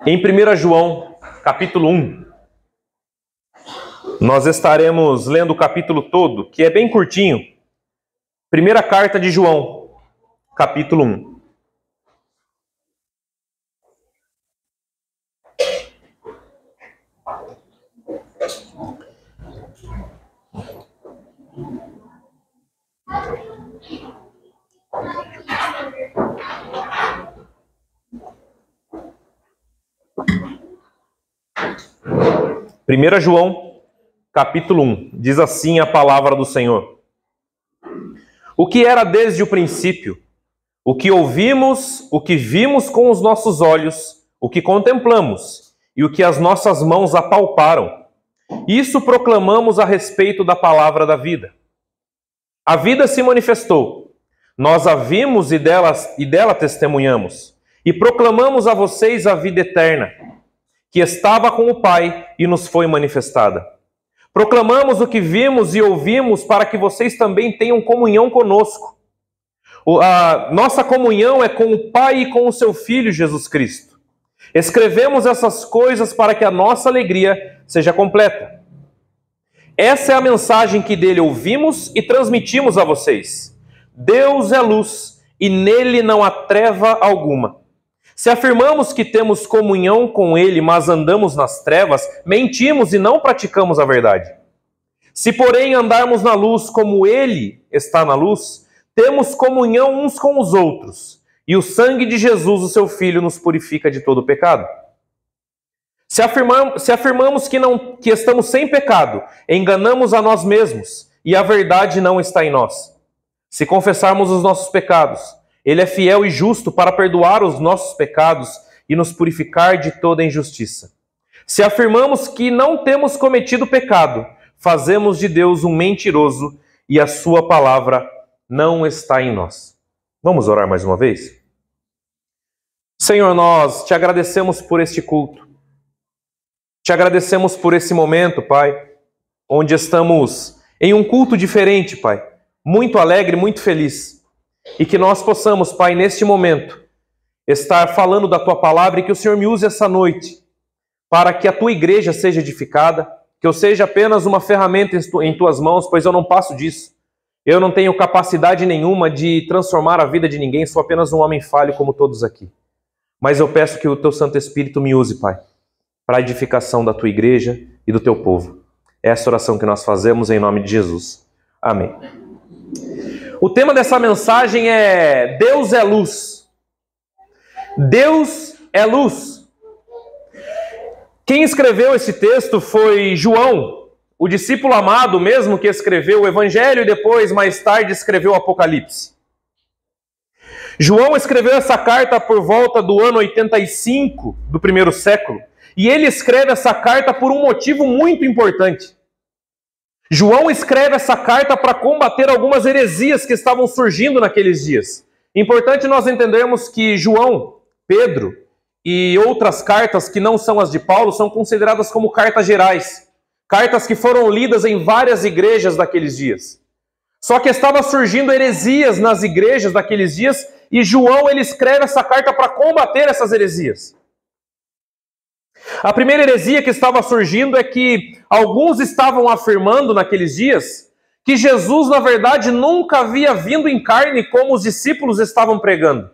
Em 1 João, capítulo 1, nós estaremos lendo o capítulo todo, que é bem curtinho. Primeira carta de João, capítulo 1. Primeira João, capítulo 1, diz assim a palavra do Senhor. O que era desde o princípio, o que ouvimos, o que vimos com os nossos olhos, o que contemplamos e o que as nossas mãos apalparam, isso proclamamos a respeito da palavra da vida. A vida se manifestou, nós a vimos e dela testemunhamos, e proclamamos a vocês a vida eterna, que estava com o Pai e nos foi manifestada. Proclamamos o que vimos e ouvimos para que vocês também tenham comunhão conosco. A nossa comunhão é com o Pai e com o seu Filho Jesus Cristo. Escrevemos essas coisas para que a nossa alegria seja completa. Essa é a mensagem que dele ouvimos e transmitimos a vocês. Deus é luz e nele não há treva alguma. Se afirmamos que temos comunhão com ele, mas andamos nas trevas, mentimos e não praticamos a verdade. Se, porém, andarmos na luz como ele está na luz, temos comunhão uns com os outros, e o sangue de Jesus, o seu Filho, nos purifica de todo pecado. Se afirmamos que estamos sem pecado, enganamos a nós mesmos, e a verdade não está em nós. Se confessarmos os nossos pecados, ele é fiel e justo para perdoar os nossos pecados e nos purificar de toda injustiça. Se afirmamos que não temos cometido pecado, fazemos de Deus um mentiroso e a sua palavra não está em nós. Vamos orar mais uma vez? Senhor, nós te agradecemos por este culto. Te agradecemos por esse momento, Pai, onde estamos em um culto diferente, Pai, muito alegre, muito feliz. E que nós possamos, Pai, neste momento, estar falando da Tua palavra e que o Senhor me use essa noite para que a Tua igreja seja edificada, que eu seja apenas uma ferramenta em Tuas mãos, pois eu não passo disso. Eu não tenho capacidade nenhuma de transformar a vida de ninguém, sou apenas um homem falho como todos aqui. Mas eu peço que o Teu Santo Espírito me use, Pai, para a edificação da Tua igreja e do Teu povo. É essa oração que nós fazemos em nome de Jesus. Amém. O tema dessa mensagem é Deus é luz. Deus é luz. Quem escreveu esse texto foi João, o discípulo amado mesmo que escreveu o Evangelho e depois, mais tarde, escreveu o Apocalipse. João escreveu essa carta por volta do ano 85 do primeiro século. E ele escreve essa carta por um motivo muito importante. João escreve essa carta para combater algumas heresias que estavam surgindo naqueles dias. Importante nós entendermos que João, Pedro e outras cartas que não são as de Paulo são consideradas como cartas gerais. Cartas que foram lidas em várias igrejas daqueles dias. Só que estava surgindo heresias nas igrejas daqueles dias e João ele escreve essa carta para combater essas heresias. A primeira heresia que estava surgindo é que alguns estavam afirmando naqueles dias que Jesus, na verdade, nunca havia vindo em carne como os discípulos estavam pregando.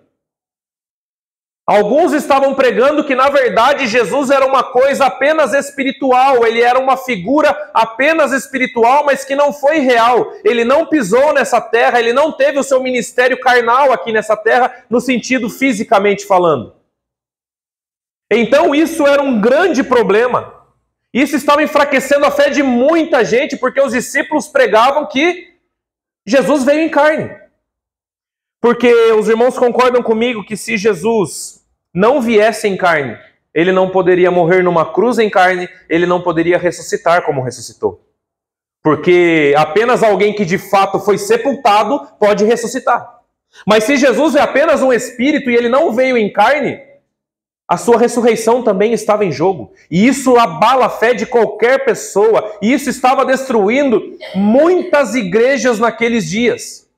Alguns estavam pregando que, na verdade, Jesus era uma coisa apenas espiritual, ele era uma figura apenas espiritual, mas que não foi real. Ele não pisou nessa terra, ele não teve o seu ministério carnal aqui nessa terra, no sentido fisicamente falando. Então isso era um grande problema. Isso estava enfraquecendo a fé de muita gente, porque os discípulos pregavam que Jesus veio em carne. Porque os irmãos concordam comigo que se Jesus não viesse em carne, ele não poderia morrer numa cruz em carne, ele não poderia ressuscitar como ressuscitou. Porque apenas alguém que de fato foi sepultado pode ressuscitar. Mas se Jesus é apenas um espírito e ele não veio em carne, a sua ressurreição também estava em jogo. E isso abala a fé de qualquer pessoa. E isso estava destruindo muitas igrejas naqueles dias.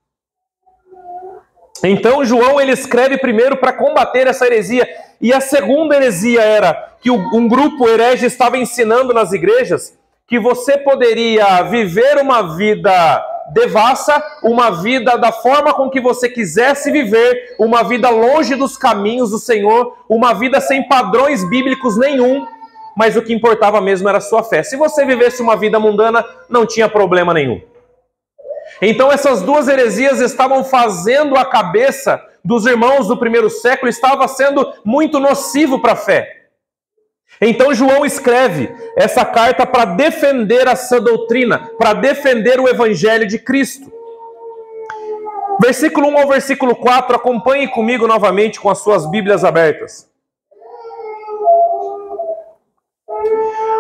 Então João ele escreve primeiro para combater essa heresia. E a segunda heresia era que um grupo herege estava ensinando nas igrejas que você poderia viver uma vida devassa, uma vida da forma com que você quisesse viver, uma vida longe dos caminhos do Senhor, uma vida sem padrões bíblicos nenhum, mas o que importava mesmo era a sua fé. Se você vivesse uma vida mundana, não tinha problema nenhum. Então essas duas heresias estavam fazendo a cabeça dos irmãos do primeiro século, estava sendo muito nocivo para a fé. Então João escreve essa carta para defender essa doutrina, para defender o evangelho de Cristo. Versículo 1 ao versículo 4, acompanhe comigo novamente com as suas Bíblias abertas.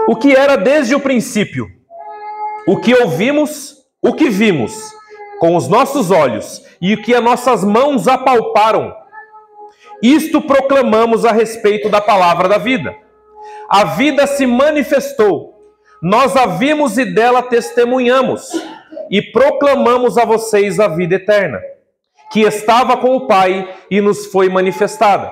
O que era desde o princípio, o que ouvimos, o que vimos com os nossos olhos e o que as nossas mãos apalparam, isto proclamamos a respeito da palavra da vida. A vida se manifestou, nós a vimos e dela testemunhamos, e proclamamos a vocês a vida eterna, que estava com o Pai e nos foi manifestada.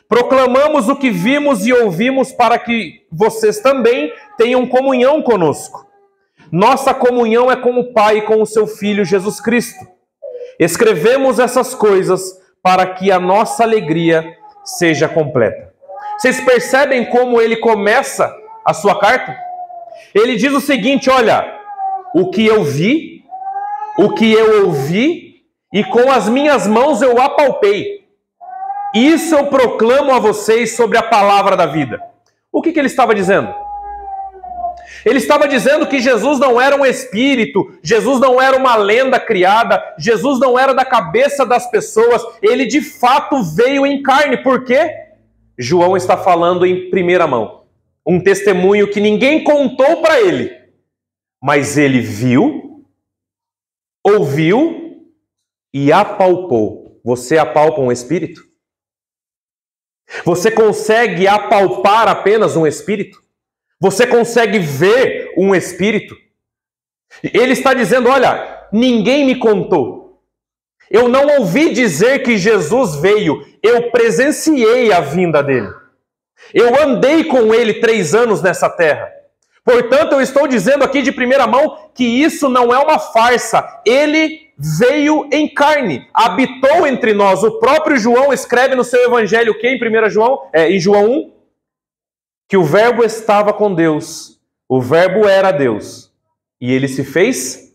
Proclamamos o que vimos e ouvimos para que vocês também tenham comunhão conosco. Nossa comunhão é com o Pai e com o seu Filho Jesus Cristo. Escrevemos essas coisas para que a nossa alegria seja completa. Vocês percebem como ele começa a sua carta? Ele diz o seguinte, olha, o que eu vi, o que eu ouvi, e com as minhas mãos eu apalpei. Isso eu proclamo a vocês sobre a palavra da vida. O que ele estava dizendo? Ele estava dizendo que Jesus não era um espírito, Jesus não era uma lenda criada, Jesus não era da cabeça das pessoas, ele de fato veio em carne. Por quê? João está falando em primeira mão. Um testemunho que ninguém contou para ele. Mas ele viu, ouviu e apalpou. Você apalpa um espírito? Você consegue apalpar apenas um espírito? Você consegue ver um espírito? Ele está dizendo, olha, ninguém me contou. Eu não ouvi dizer que Jesus veio, eu presenciei a vinda dele. Eu andei com ele 3 anos nessa terra. Portanto, eu estou dizendo aqui de primeira mão que isso não é uma farsa. Ele veio em carne, habitou entre nós. O próprio João escreve no seu evangelho, que em 1 João, em João 1, que o verbo estava com Deus, o verbo era Deus, e ele se fez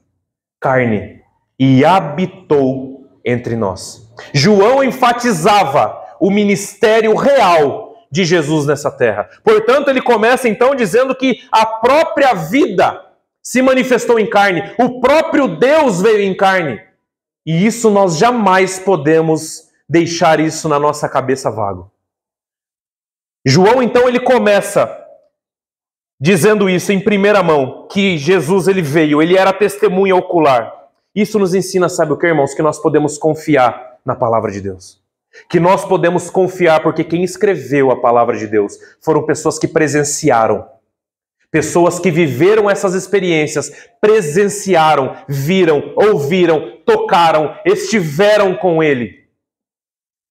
carne e habitou entre nós. João enfatizava o ministério real de Jesus nessa terra. Portanto, ele começa então dizendo que a própria vida se manifestou em carne, o próprio Deus veio em carne. E isso nós jamais podemos deixar isso na nossa cabeça vago. João então ele começa dizendo isso em primeira mão, que Jesus ele veio, ele era testemunha ocular. Isso nos ensina, sabe o que, irmãos? Que nós podemos confiar na palavra de Deus. Que nós podemos confiar porque quem escreveu a palavra de Deus foram pessoas que presenciaram. Pessoas que viveram essas experiências, presenciaram, viram, ouviram, tocaram, estiveram com ele.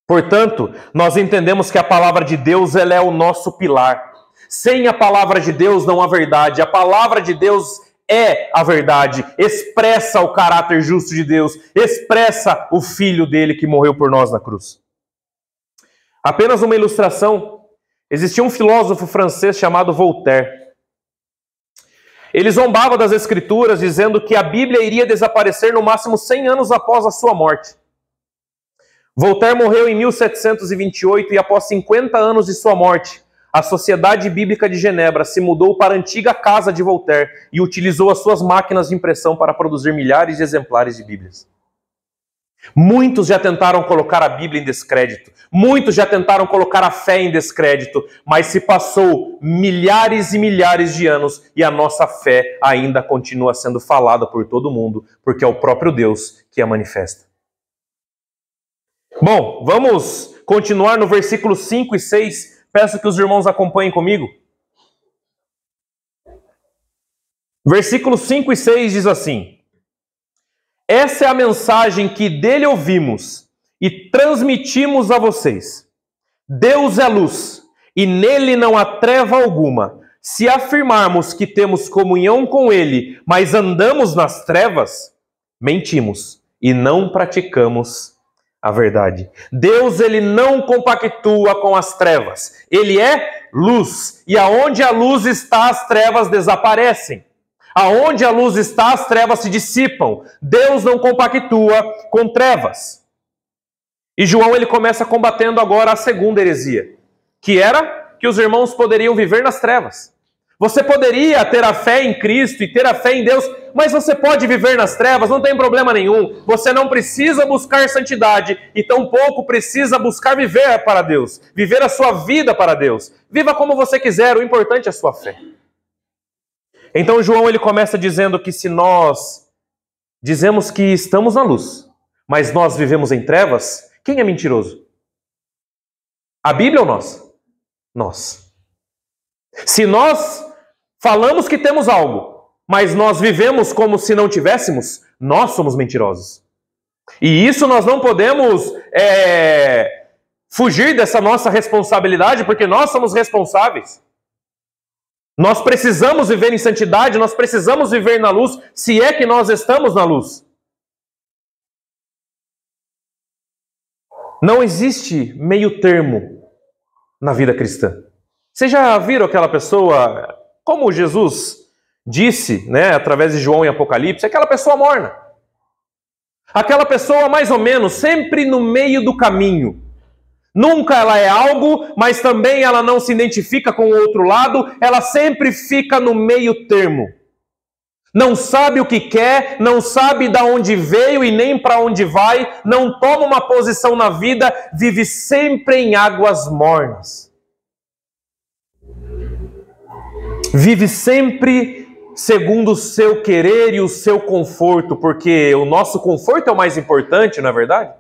Portanto, nós entendemos que a palavra de Deus ela é o nosso pilar. Sem a palavra de Deus não há verdade. A palavra de Deus é a verdade, expressa o caráter justo de Deus, expressa o Filho dele que morreu por nós na cruz. Apenas uma ilustração, existia um filósofo francês chamado Voltaire. Ele zombava das Escrituras, dizendo que a Bíblia iria desaparecer no máximo 100 anos após a sua morte. Voltaire morreu em 1728 e após 50 anos de sua morte, a Sociedade Bíblica de Genebra se mudou para a antiga casa de Voltaire e utilizou as suas máquinas de impressão para produzir milhares de exemplares de Bíblias. Muitos já tentaram colocar a Bíblia em descrédito, muitos já tentaram colocar a fé em descrédito, mas se passou milhares e milhares de anos e a nossa fé ainda continua sendo falada por todo mundo, porque é o próprio Deus que a manifesta. Bom, vamos continuar no versículo 5 e 6. Peço que os irmãos acompanhem comigo. Versículos 5 e 6 diz assim: essa é a mensagem que dele ouvimos e transmitimos a vocês. Deus é luz, e nele não há treva alguma. Se afirmarmos que temos comunhão com ele, mas andamos nas trevas, mentimos e não praticamos a verdade. Deus, ele não compactua com as trevas. Ele é luz, e aonde a luz está, as trevas desaparecem. Aonde a luz está, as trevas se dissipam. Deus não compactua com trevas. E João, ele começa combatendo agora a segunda heresia, que era que os irmãos poderiam viver nas trevas. Você poderia ter a fé em Cristo e ter a fé em Deus, mas você pode viver nas trevas, não tem problema nenhum. Você não precisa buscar santidade e tampouco precisa buscar viver para Deus, viver a sua vida para Deus. Viva como você quiser, o importante é a sua fé. Então João, ele começa dizendo que se nós dizemos que estamos na luz, mas nós vivemos em trevas, quem é mentiroso? A Bíblia ou nós? Nós. Se nós falamos que temos algo, mas nós vivemos como se não tivéssemos, nós somos mentirosos. E isso nós não podemos fugir dessa nossa responsabilidade, porque nós somos responsáveis. Nós precisamos viver em santidade, nós precisamos viver na luz, se é que nós estamos na luz. Não existe meio termo na vida cristã. Vocês já viram aquela pessoa, como Jesus disse, através de João em Apocalipse, aquela pessoa morna. Aquela pessoa mais ou menos, sempre no meio do caminho. Nunca ela é algo, mas também ela não se identifica com o outro lado, ela sempre fica no meio termo. Não sabe o que quer, não sabe de onde veio e nem para onde vai, não toma uma posição na vida, vive sempre em águas mornas. Vive sempre segundo o seu querer e o seu conforto, porque o nosso conforto é o mais importante, não é verdade?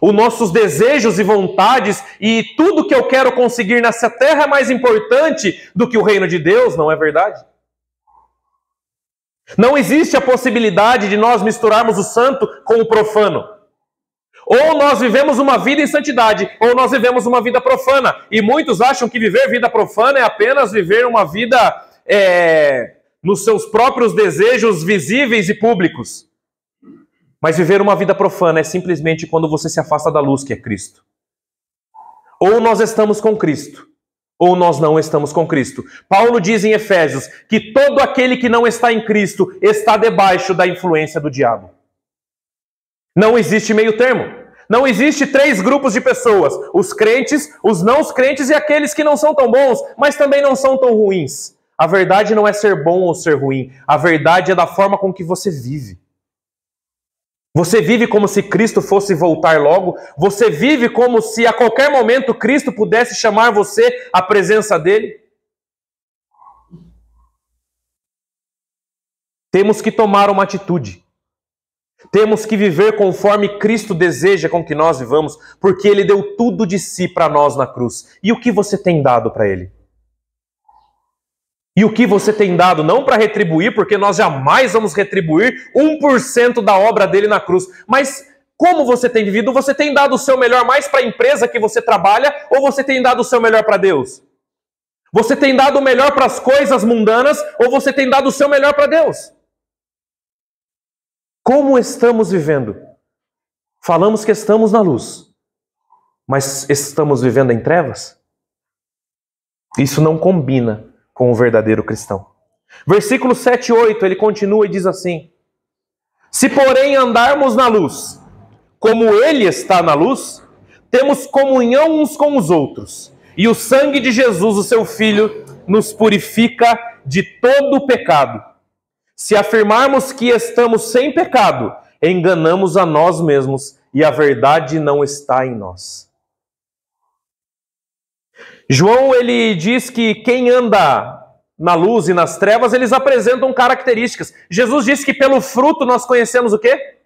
Os nossos desejos e vontades e tudo que eu quero conseguir nessa terra é mais importante do que o reino de Deus, não é verdade? Não existe a possibilidade de nós misturarmos o santo com o profano. Ou nós vivemos uma vida em santidade, ou nós vivemos uma vida profana. E muitos acham que viver vida profana é apenas viver uma vida nos seus próprios desejos visíveis e públicos. Mas viver uma vida profana é simplesmente quando você se afasta da luz, que é Cristo. Ou nós estamos com Cristo, ou nós não estamos com Cristo. Paulo diz em Efésios que todo aquele que não está em Cristo está debaixo da influência do diabo. Não existe meio termo. Não existe 3 grupos de pessoas. Os crentes, os não crentes e aqueles que não são tão bons, mas também não são tão ruins. A verdade não é ser bom ou ser ruim. A verdade é da forma com que você vive. Você vive como se Cristo fosse voltar logo. Você vive como se a qualquer momento Cristo pudesse chamar você à presença dele. Temos que tomar uma atitude. Temos que viver conforme Cristo deseja com que nós vivamos, porque Ele deu tudo de si para nós na cruz. E o que você tem dado para Ele? E o que você tem dado, não para retribuir, porque nós jamais vamos retribuir 1% da obra dele na cruz, mas como você tem vivido? Você tem dado o seu melhor mais para a empresa que você trabalha, ou você tem dado o seu melhor para Deus? Você tem dado o melhor para as coisas mundanas, ou você tem dado o seu melhor para Deus? Como estamos vivendo? Falamos que estamos na luz, mas estamos vivendo em trevas? Isso não combina com o verdadeiro cristão. Versículo 7 e 8, ele continua e diz assim: se porém andarmos na luz, como ele está na luz, temos comunhão uns com os outros, e o sangue de Jesus, o seu Filho, nos purifica de todo o pecado. Se afirmarmos que estamos sem pecado, enganamos a nós mesmos, e a verdade não está em nós. João, ele diz que quem anda na luz e nas trevas, eles apresentam características. Jesus disse que pelo fruto nós conhecemos o quê?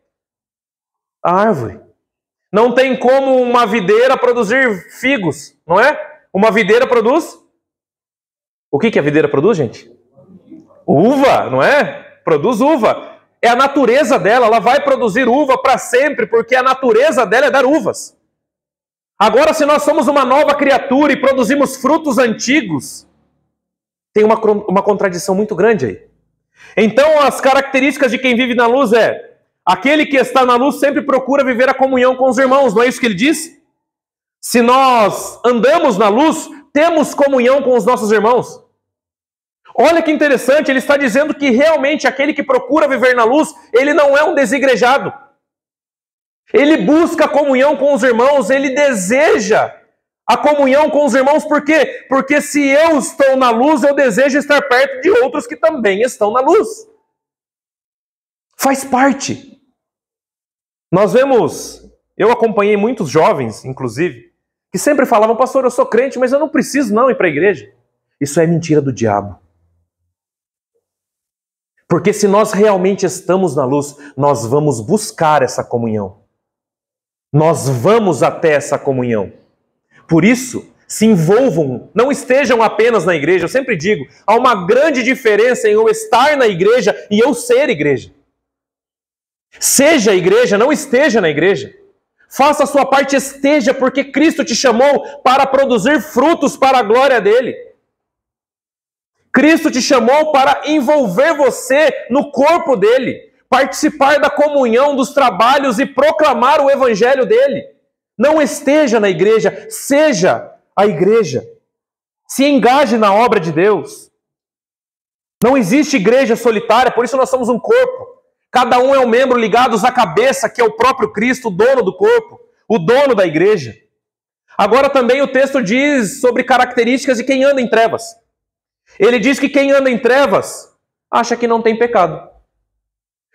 A árvore. Não tem como uma videira produzir figos, não é? Uma videira produz? O que a videira produz, gente? Uva, não é? Produz uva. É a natureza dela, ela vai produzir uva para sempre, porque a natureza dela é dar uvas. Agora, se nós somos uma nova criatura e produzimos frutos antigos, tem uma contradição muito grande aí. Então, as características de quem vive na luz é: aquele que está na luz sempre procura viver a comunhão com os irmãos, não é isso que ele diz? Se nós andamos na luz, temos comunhão com os nossos irmãos. Olha que interessante, ele está dizendo que realmente aquele que procura viver na luz, ele não é um desigrejado. Ele busca a comunhão com os irmãos, ele deseja a comunhão com os irmãos, por quê? Porque se eu estou na luz, eu desejo estar perto de outros que também estão na luz. Faz parte. Nós vemos, eu acompanhei muitos jovens, inclusive, que sempre falavam: pastor, eu sou crente, mas eu não preciso não ir para a igreja. Isso é mentira do diabo. Porque se nós realmente estamos na luz, nós vamos buscar essa comunhão. Nós vamos até essa comunhão. Por isso, se envolvam, não estejam apenas na igreja. Eu sempre digo, há uma grande diferença em eu estar na igreja e eu ser igreja. Seja igreja, não esteja na igreja. Faça a sua parte, esteja, porque Cristo te chamou para produzir frutos para a glória dele. Cristo te chamou para envolver você no corpo dele, participar da comunhão, dos trabalhos e proclamar o evangelho dele. Não esteja na igreja, seja a igreja. Se engaje na obra de Deus. Não existe igreja solitária, por isso nós somos um corpo. Cada um é um membro ligados à cabeça, que é o próprio Cristo, o dono do corpo, o dono da igreja. Agora também o texto diz sobre características de quem anda em trevas. Ele diz que quem anda em trevas acha que não tem pecado.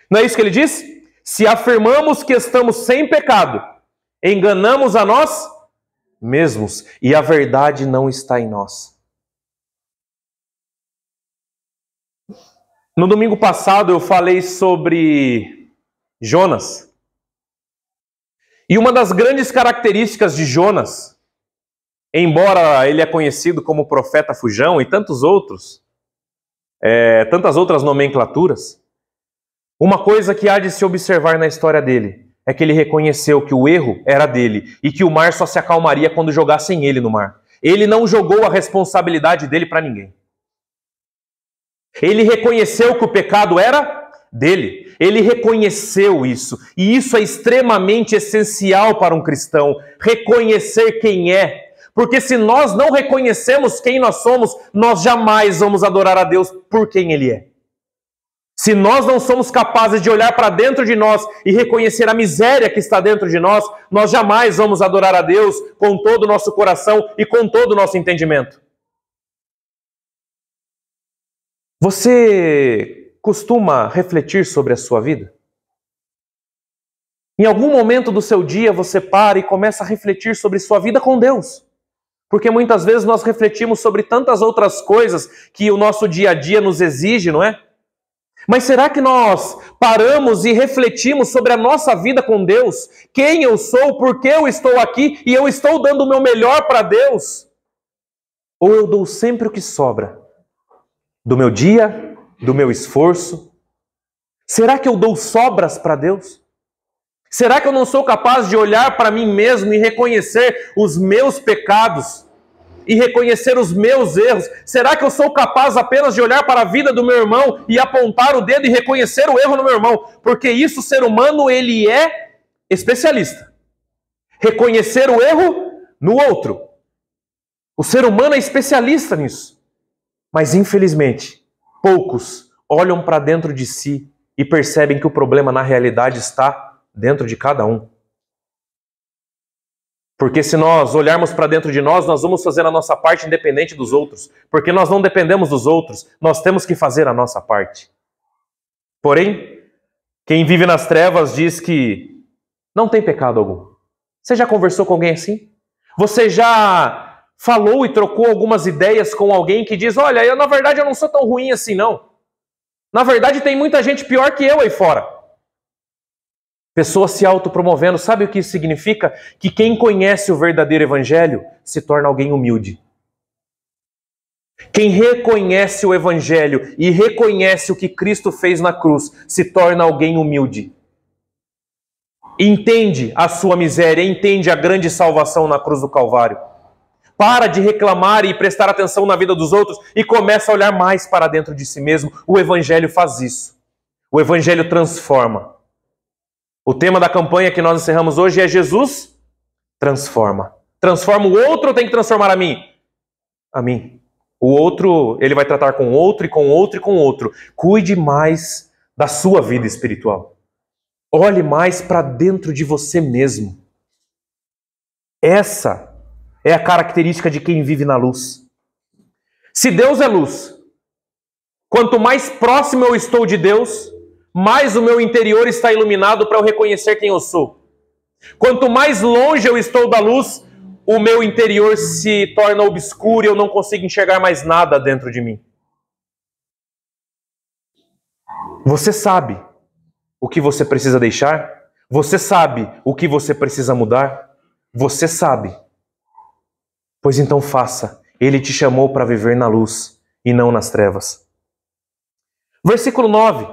Não é isso que ele diz? Se afirmamos que estamos sem pecado, enganamos a nós mesmos e a verdade não está em nós. No domingo passado eu falei sobre Jonas. E uma das grandes características de Jonas, embora ele é conhecido como profeta fujão e tantas outras nomenclaturas, uma coisa que há de se observar na história dele é que ele reconheceu que o erro era dele e que o mar só se acalmaria quando jogassem ele no mar. Ele não jogou a responsabilidade dele para ninguém. Ele reconheceu que o pecado era dele. Ele reconheceu isso. E isso é extremamente essencial para um cristão, reconhecer quem é. Porque se nós não reconhecemos quem nós somos, nós jamais vamos adorar a Deus por quem Ele é. Se nós não somos capazes de olhar para dentro de nós e reconhecer a miséria que está dentro de nós, nós jamais vamos adorar a Deus com todo o nosso coração e com todo o nosso entendimento. Você costuma refletir sobre a sua vida? Em algum momento do seu dia você para e começa a refletir sobre sua vida com Deus. Porque muitas vezes nós refletimos sobre tantas outras coisas que o nosso dia a dia nos exige, não é? Mas será que nós paramos e refletimos sobre a nossa vida com Deus? Quem eu sou, por que eu estou aqui e eu estou dando o meu melhor para Deus? Ou eu dou sempre o que sobra? Do meu dia, do meu esforço? Será que eu dou sobras para Deus? Será que eu não sou capaz de olhar para mim mesmo e reconhecer os meus pecados? E reconhecer os meus erros? Será que eu sou capaz apenas de olhar para a vida do meu irmão e apontar o dedo e reconhecer o erro no meu irmão? Porque isso, o ser humano, ele é especialista. Reconhecer o erro no outro. O ser humano é especialista nisso. Mas, infelizmente, poucos olham para dentro de si e percebem que o problema, na realidade, está dentro de cada um. Porque se nós olharmos para dentro de nós, nós vamos fazer a nossa parte independente dos outros. Porque nós não dependemos dos outros, nós temos que fazer a nossa parte. Porém, quem vive nas trevas diz que não tem pecado algum. Você já conversou com alguém assim? Você já falou e trocou algumas ideias com alguém que diz: olha, na verdade eu não sou tão ruim assim não. Na verdade tem muita gente pior que eu aí fora. Pessoas se autopromovendo, sabe o que isso significa? Que quem conhece o verdadeiro evangelho se torna alguém humilde. Quem reconhece o evangelho e reconhece o que Cristo fez na cruz se torna alguém humilde. Entende a sua miséria, entende a grande salvação na cruz do Calvário. Para de reclamar e prestar atenção na vida dos outros e começa a olhar mais para dentro de si mesmo. O Evangelho faz isso. O Evangelho transforma. O tema da campanha que nós encerramos hoje é Jesus transforma. Transforma o outro ou tem que transformar a mim? A mim. O outro, ele vai tratar com outro e com outro e com outro. Cuide mais da sua vida espiritual. Olhe mais para dentro de você mesmo. Essa é a característica de quem vive na luz. Se Deus é luz, quanto mais próximo eu estou de Deus, mais o meu interior está iluminado para eu reconhecer quem eu sou. Quanto mais longe eu estou da luz, o meu interior se torna obscuro e eu não consigo enxergar mais nada dentro de mim. Você sabe o que você precisa deixar? Você sabe o que você precisa mudar? Você sabe. Pois então faça. Ele te chamou para viver na luz e não nas trevas. Versículo 9,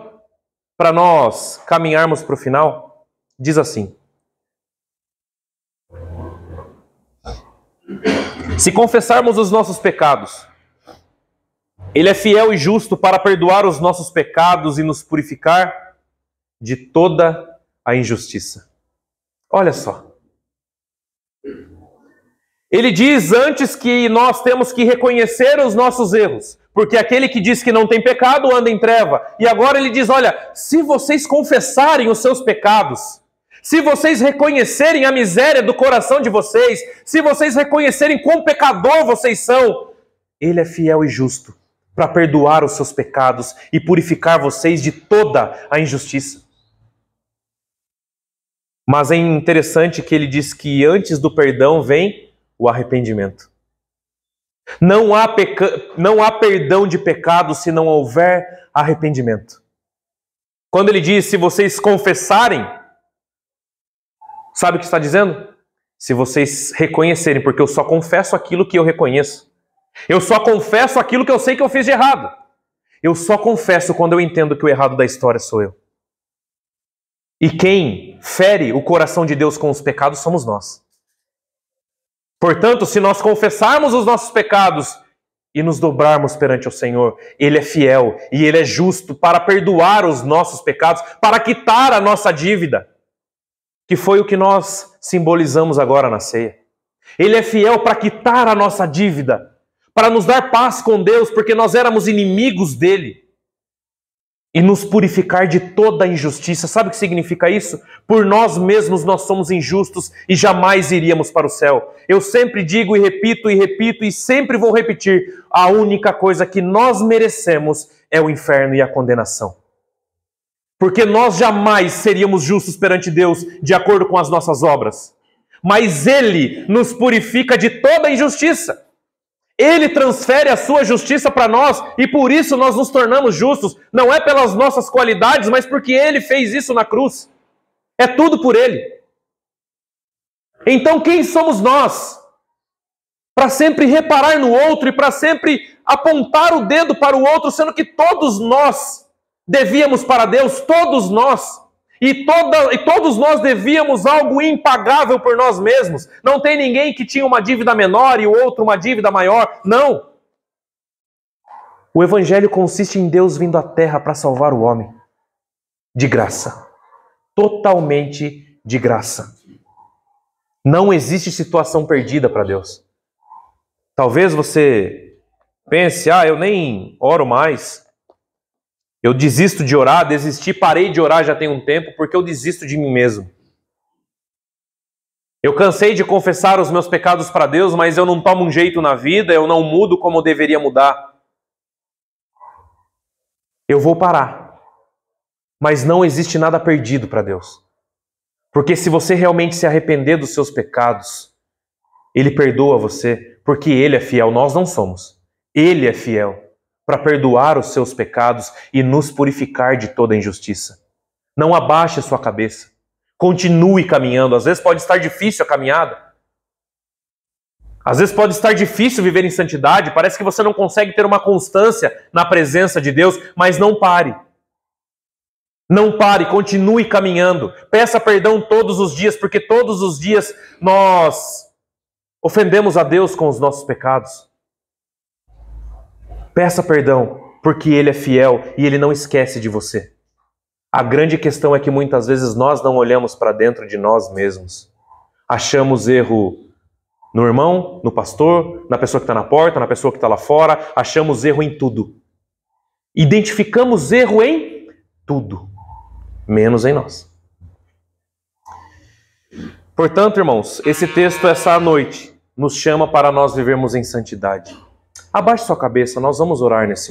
para nós caminharmos para o final, diz assim: se confessarmos os nossos pecados, Ele é fiel e justo para perdoar os nossos pecados e nos purificar de toda a injustiça. Olha só. Ele diz antes que nós temos que reconhecer os nossos erros, porque aquele que diz que não tem pecado anda em treva. E agora ele diz, olha, se vocês confessarem os seus pecados, se vocês reconhecerem a miséria do coração de vocês, se vocês reconhecerem quão pecador vocês são, Ele é fiel e justo para perdoar os seus pecados e purificar vocês de toda a injustiça. Mas é interessante que ele diz que antes do perdão vem o arrependimento. Não há perdão de pecado se não houver arrependimento. Quando ele diz, se vocês confessarem, sabe o que está dizendo? Se vocês reconhecerem, porque eu só confesso aquilo que eu reconheço. Eu só confesso aquilo que eu sei que eu fiz de errado. Eu só confesso quando eu entendo que o errado da história sou eu. E quem fere o coração de Deus com os pecados somos nós. Portanto, se nós confessarmos os nossos pecados e nos dobrarmos perante o Senhor, Ele é fiel e Ele é justo para perdoar os nossos pecados, para quitar a nossa dívida, que foi o que nós simbolizamos agora na ceia. Ele é fiel para quitar a nossa dívida, para nos dar paz com Deus, porque nós éramos inimigos dele, e nos purificar de toda a injustiça. Sabe o que significa isso? Por nós mesmos nós somos injustos e jamais iríamos para o céu. Eu sempre digo e repito e sempre vou repetir, a única coisa que nós merecemos é o inferno e a condenação. Porque nós jamais seríamos justos perante Deus de acordo com as nossas obras. Mas Ele nos purifica de toda a injustiça. Ele transfere a sua justiça para nós e por isso nós nos tornamos justos. Não é pelas nossas qualidades, mas porque Ele fez isso na cruz. É tudo por Ele. Então quem somos nós? Para sempre reparar no outro e para sempre apontar o dedo para o outro, sendo que todos nós devíamos para Deus, todos nós. E todos nós devíamos algo impagável por nós mesmos. Não tem ninguém que tinha uma dívida menor e o outro uma dívida maior. Não. O Evangelho consiste em Deus vindo à terra para salvar o homem. De graça. Totalmente de graça. Não existe situação perdida para Deus. Talvez você pense, eu nem oro mais. Eu desisto de orar, parei de orar já tem um tempo, porque eu desisto de mim mesmo. Eu cansei de confessar os meus pecados para Deus, mas eu não tomo um jeito na vida, eu não mudo como eu deveria mudar. Eu vou parar. Mas não existe nada perdido para Deus. Porque se você realmente se arrepender dos seus pecados, Ele perdoa você, porque Ele é fiel, nós não somos. Ele é fiel para perdoar os seus pecados e nos purificar de toda injustiça. Não abaixe a sua cabeça. Continue caminhando. Às vezes pode estar difícil a caminhada. Às vezes pode estar difícil viver em santidade. Parece que você não consegue ter uma constância na presença de Deus, mas não pare. Não pare, continue caminhando. Peça perdão todos os dias, porque todos os dias nós ofendemos a Deus com os nossos pecados. Peça perdão, porque Ele é fiel e Ele não esquece de você. A grande questão é que muitas vezes nós não olhamos para dentro de nós mesmos. Achamos erro no irmão, no pastor, na pessoa que está na porta, na pessoa que está lá fora. Achamos erro em tudo. Identificamos erro em tudo, menos em nós. Portanto, irmãos, esse texto essa noite nos chama para nós vivermos em santidade. Abaixe sua cabeça, nós vamos orar nesse